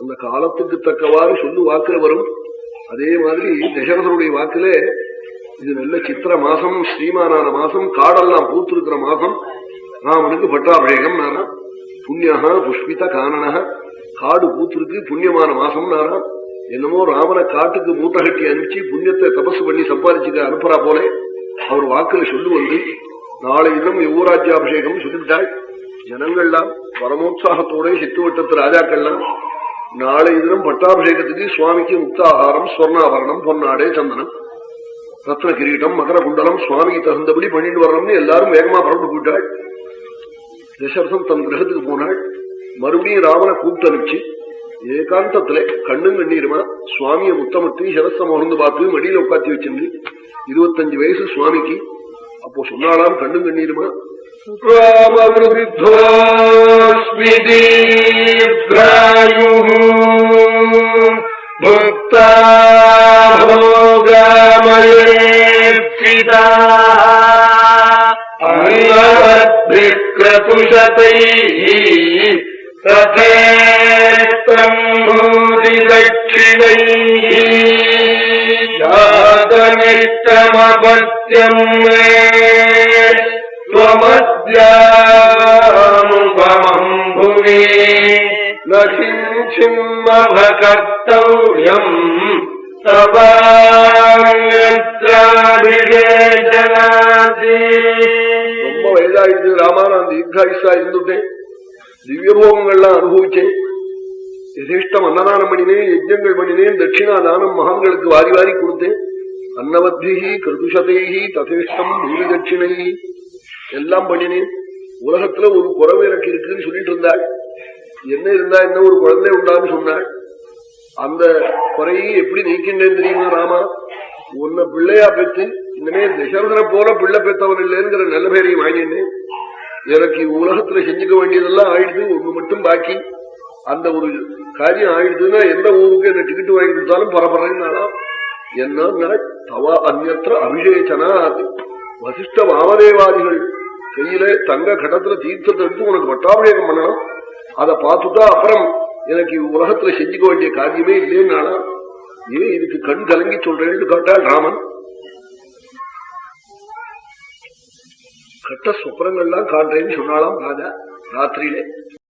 அந்த காலத்துக்கு தக்கவாறு சொல்லு வாக்குல வரும். அதே மாதிரி தசரதனுடைய வாக்குல இது நல்ல சித்திர மாசம், ஸ்ரீமானான மாசம், காடெல்லாம் பூத்திருக்கிற மாசம், ராமனுக்கு பட்டாபிஷேகம் நாராம். புண்ணியகா புஷ்பித கானனக, காடு பூத்திருக்கு புண்ணியமான மாசம் நாராம். என்னமோ ராமனை காட்டுக்கு மூட்டை கட்டி அனுப்பிச்சு புண்ணியத்தை தபசு பண்ணி சம்பாதிச்சுக்க அனுப்புறா போல அவர் வாக்குல சொல்லு வந்து நாளை இன்னும் யுவராஜ்யாபிஷேகம் சொல்லிவிட்டாள். ஜனங்கள்லாம் பரமோத்சாகத்தோட சித்துவட்டத்து ராஜாக்கள்லாம் நாளை தினம் பட்டாபிஷேகத்துக்கு சுவாமிக்கு முக்தாகாரம், ஸ்வர்ணாபரணம், பொன்னாடே, சந்தனம், ரத்ன கிரீட்டம், மகர குண்டலம் சுவாமிக்கு தகுந்தபடி பண்ணிட்டு வரணும்னு எல்லாரும் வேகமா பரண்டு போயிட்டாள். தசரதன் தன் கிரகத்துக்கு போனாள். மறுபடியும் ராமனை கூப்பிட்டு அனுப்பிச்சு ஏகாந்தத்துல கண்ணும் கண்ணீருமா சுவாமியை முத்தமிட்டு சிரஸ்த மகர்ந்து பார்த்து மடியில உட்காத்தி வச்சிருந்து 25 வயசு சுவாமிக்கு. அப்போ சொன்னாலாம் கண்ணும் கண்ணீருமா, தட்சிணைமபத்யம் ஸ்வமத்யானுபமம்புவே நகிஞ்சிம்மபகர்த்தவ்யம் தவான்யத்ராபிஷேகநாதி. ரொம்ப வயதாயிடுது ராமா, நான் தீர்காயுஷா இருந்துட்டேன், திவ்யபோகங்கள்லாம் அனுபவிச்சேன், யதேஷ்டம் அன்னதானம் பண்ணினேன், யஜ்ஞங்கள் பண்ணினேன், தட்சிணாதானம் மகான்களுக்கு வாரி வாரி கொடுத்தேன், அன்னவத்பிஹி கிருதுஷதைஹி ததேஷ்டம் பூமி தட்சிணை எல்லாம் பண்ணினேன். உலகத்துல ஒரு குறவு எனக்கு இருக்குன்னு சொல்லிட்டு இருந்தாள். என்ன இருந்தா என்ன, ஒரு குழந்தை உண்டான்னு சொன்னாள். அந்த குறையை எப்படி நீக்கின்றேன் தெரியுமா ராமா, உன்னை பிள்ளையா பெற்று இனிமே தசரதனை போல பிள்ளை பெற்றவன் இல்லைங்கிற நல்ல பேரையும் வாங்கினேன். எனக்கு உலகத்துல செஞ்சுக்க வேண்டியதெல்லாம் ஆயிடுது, ஒண்ணு மட்டும் பாக்கி. அந்த ஒரு காரியம் ஆயிடுதுன்னா எந்த ஊருக்கு என்ன டிக்கெட் வாங்கி கொடுத்தாலும் பரபரன்னா என்ன தவா அந்நத்திர அபிஷேச்சனா. வசிஷ்ட வாமதேவாதிகள் கையில தங்க கடத்துல தீர்த்தத்தை எடுத்து உனக்கு பட்டாபிஷேகம் பண்ணணும். அதை பார்த்துட்டா அப்புறம் எனக்கு உலகத்துல செஞ்சுக்க வேண்டிய காரியமே இல்லைன்னானா, ஏன் இதுக்கு கண் கலங்கி சொல்றேன்னு கேட்டாள் ராமன். கட்ட சொப்பனங்கள்லாம் காண்றேன்னு சொன்னாலாம் ராஜா ராத்திரியிலே.